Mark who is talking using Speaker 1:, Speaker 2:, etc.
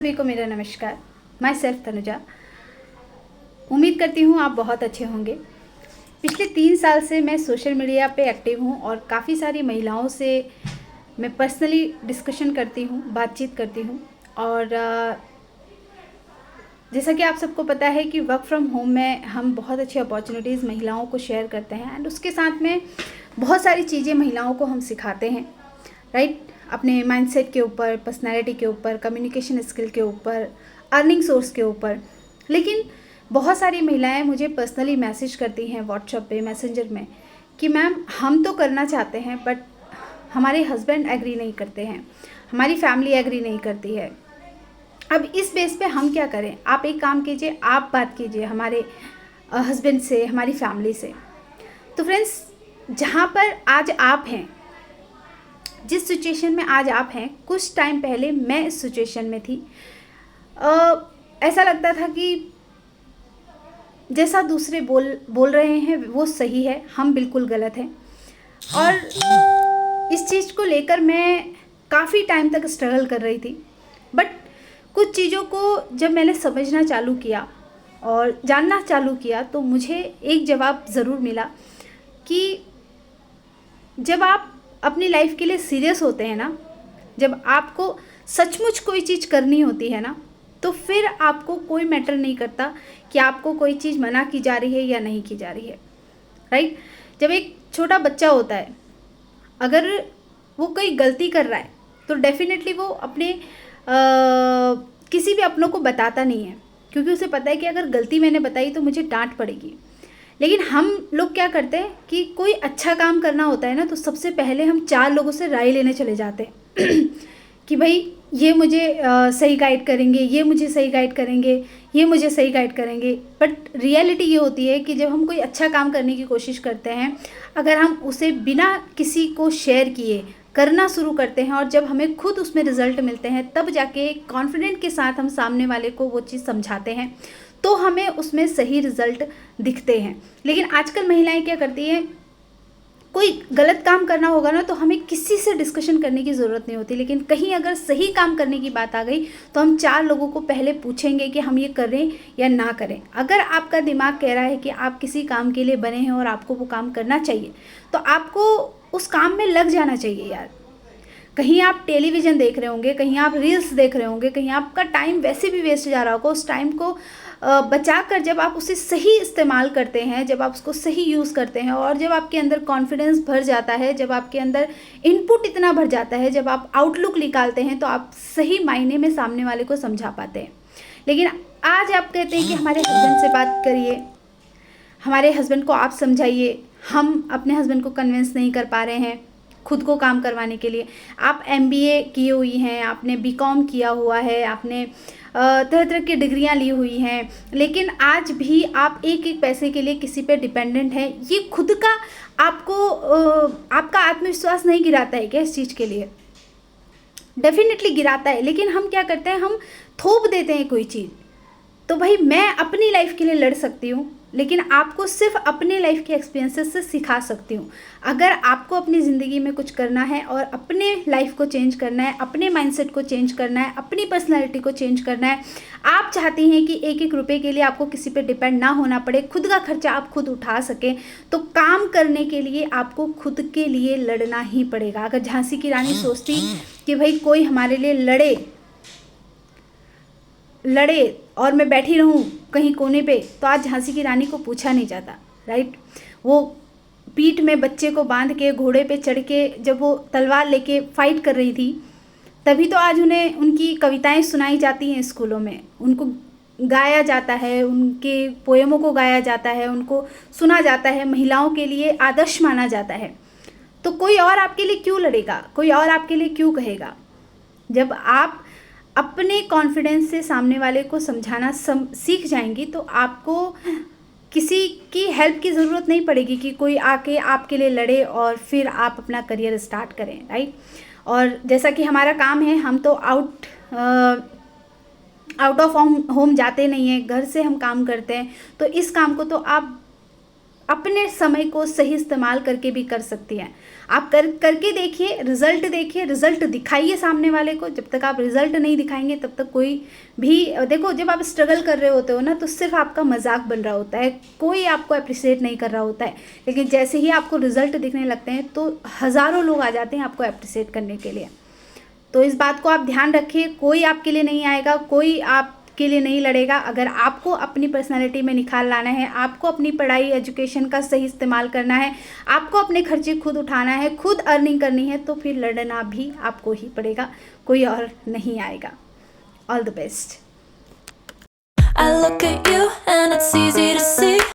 Speaker 1: सभी को मेरा नमस्कार। मैं सेल्फ तनुजा। उम्मीद करती हूँ आप बहुत अच्छे होंगे। पिछले 3 साल से मैं सोशल मीडिया पे एक्टिव हूँ और काफ़ी सारी महिलाओं से मैं पर्सनली डिस्कशन करती हूँ, बातचीत करती हूँ। और जैसा कि आप सबको पता है कि वर्क फ्रॉम होम में हम बहुत अच्छी अपॉर्चुनिटीज़ महिलाओं को शेयर करते हैं एंड उसके साथ में बहुत सारी चीज़ें महिलाओं को हम सिखाते हैं, राइट। अपने माइंडसेट के ऊपर, पर्सनैलिटी के ऊपर, कम्युनिकेशन स्किल के ऊपर, अर्निंग सोर्स के ऊपर। लेकिन बहुत सारी महिलाएं मुझे पर्सनली मैसेज करती हैं व्हाट्सएप पे, मैसेंजर में, कि मैम हम तो करना चाहते हैं बट हमारे हस्बैंड एग्री नहीं करते हैं, हमारी फैमिली एग्री नहीं करती है। अब इस बेस पे हम क्या करें? आप एक काम कीजिए, आप बात कीजिए हमारे हस्बैंड से, हमारी फैमिली से। तो फ्रेंड्स, जहाँ पर आज आप हैं, जिस सिचुएशन में आज आप हैं, कुछ टाइम पहले मैं इस सिचुएशन में थी। ऐसा लगता था कि जैसा दूसरे बोल रहे हैं वो सही है, हम बिल्कुल गलत हैं। और इस चीज़ को लेकर मैं काफ़ी टाइम तक स्ट्रगल कर रही थी। बट कुछ चीज़ों को जब मैंने समझना चालू किया और जानना चालू किया तो मुझे एक जवाब ज़रूर मिला कि जब आप अपनी लाइफ के लिए सीरियस होते हैं ना, जब आपको सचमुच कोई चीज़ करनी होती है ना, तो फिर आपको कोई मैटर नहीं करता कि आपको कोई चीज़ मना की जा रही है या नहीं की जा रही है, राइट। जब एक छोटा बच्चा होता है, अगर वो कोई गलती कर रहा है तो डेफिनेटली वो अपने किसी भी अपनों को बताता नहीं है, क्योंकि उसे पता है कि अगर गलती मैंने बताई तो मुझे डांट पड़ेगी। लेकिन हम लोग क्या करते हैं कि कोई अच्छा काम करना होता है ना, तो सबसे पहले हम 4 लोगों से राय लेने चले जाते हैं कि भाई ये मुझे सही गाइड करेंगे, ये मुझे सही गाइड करेंगे, ये मुझे सही गाइड करेंगे। बट रियलिटी ये होती है कि जब हम कोई अच्छा काम करने की कोशिश करते हैं, अगर हम उसे बिना किसी को शेयर किए करना शुरू करते हैं और जब हमें खुद उसमें रिजल्ट मिलते हैं, तब जाके कॉन्फिडेंट के साथ हम सामने वाले को वो चीज़ समझाते हैं, तो हमें उसमें सही रिजल्ट दिखते हैं। लेकिन आजकल महिलाएं क्या करती हैं, कोई गलत काम करना होगा ना तो हमें किसी से डिस्कशन करने की ज़रूरत नहीं होती, लेकिन कहीं अगर सही काम करने की बात आ गई तो हम 4 लोगों को पहले पूछेंगे कि हम ये करें या ना करें। अगर आपका दिमाग कह रहा है कि आप किसी काम के लिए बने हैं और आपको वो काम करना चाहिए, तो आपको उस काम में लग जाना चाहिए यार। कहीं आप टेलीविज़न देख रहे होंगे, कहीं आप रील्स देख रहे होंगे, कहीं आपका टाइम वैसे भी वेस्ट जा रहा होगा। उस टाइम को बचा कर जब आप उसे सही इस्तेमाल करते हैं, जब आप उसको सही यूज़ करते हैं और जब आपके अंदर कॉन्फिडेंस भर जाता है, जब आपके अंदर इनपुट इतना भर जाता है, जब आप आउटलुक निकालते हैं, तो आप सही मायने में सामने वाले को समझा पाते हैं। लेकिन आज आप कहते हैं कि हमारे हस्बैंड से बात करिए, हमारे हस्बैंड को आप समझाइए। हम अपने हस्बैंड को कन्विंस नहीं कर पा रहे हैं खुद को काम करवाने के लिए। आप MBA की हुई हैं, आपने BCom किया हुआ है, आपने तरह तरह की डिग्रियां ली हुई हैं, लेकिन आज भी आप एक एक पैसे के लिए किसी पे डिपेंडेंट हैं। ये खुद का आपको आपका आत्मविश्वास नहीं गिराता है क्या इस चीज़ के लिए? डेफिनेटली गिराता है। लेकिन हम क्या करते हैं, हम थोप देते हैं कोई चीज़। तो भाई मैं अपनी लाइफ के लिए लड़ सकती हूँ, लेकिन आपको सिर्फ अपने लाइफ के एक्सपीरियंसेस से सिखा सकती हूँ। अगर आपको अपनी ज़िंदगी में कुछ करना है और अपने लाइफ को चेंज करना है, अपने माइंडसेट को चेंज करना है, अपनी पर्सनालिटी को चेंज करना है, आप चाहती हैं कि एक एक रुपये के लिए आपको किसी पे डिपेंड ना होना पड़े, खुद का खर्चा आप खुद उठा सकें, तो काम करने के लिए आपको खुद के लिए लड़ना ही पड़ेगा। अगर झांसी की रानी सोचती कि भाई कोई हमारे लिए लड़े और मैं बैठी रहूं कहीं कोने पे, तो आज झांसी की रानी को पूछा नहीं जाता, राइट। वो पीठ में बच्चे को बांध के घोड़े पे चढ़ के जब वो तलवार लेके फाइट कर रही थी, तभी तो आज उन्हें उनकी कविताएं सुनाई जाती हैं स्कूलों में, उनको गाया जाता है, उनके पोएमों को गाया जाता है, उनको सुना जाता है, महिलाओं के लिए आदर्श माना जाता है। तो कोई और आपके लिए क्यों लड़ेगा, कोई और आपके लिए क्यों कहेगा? जब आप अपने कॉन्फिडेंस से सामने वाले को समझाना सीख जाएंगी तो आपको किसी की हेल्प की ज़रूरत नहीं पड़ेगी कि कोई आके आपके लिए लड़े और फिर आप अपना करियर स्टार्ट करें, राइट। और जैसा कि हमारा काम है, हम तो आउट ऑफ होम जाते नहीं हैं, घर से हम काम करते हैं, तो इस काम को तो अपने समय को सही इस्तेमाल करके भी कर सकती हैं। आप करके देखिए, रिज़ल्ट देखिए, रिज़ल्ट दिखाइए सामने वाले को। जब तक आप रिज़ल्ट नहीं दिखाएंगे तब तक कोई भी देखो, जब आप स्ट्रगल कर रहे होते हो ना तो सिर्फ आपका मजाक बन रहा होता है, कोई आपको अप्रिशिएट नहीं कर रहा होता है। लेकिन जैसे ही आपको रिज़ल्ट दिखने लगते हैं तो हज़ारों लोग आ जाते हैं आपको अप्रिशिएट करने के लिए। तो इस बात को आप ध्यान रखिए, कोई आपके लिए नहीं आएगा, कोई आपके लिए नहीं लड़ेगा। अगर आपको अपनी पर्सनालिटी में निखार लाना है, आपको अपनी पढ़ाई एजुकेशन का सही इस्तेमाल करना है, आपको अपने खर्चे खुद उठाना है, खुद अर्निंग करनी है, तो फिर लड़ना भी आपको ही पड़ेगा, कोई और नहीं आएगा। All the best. I look at you and it's easy to see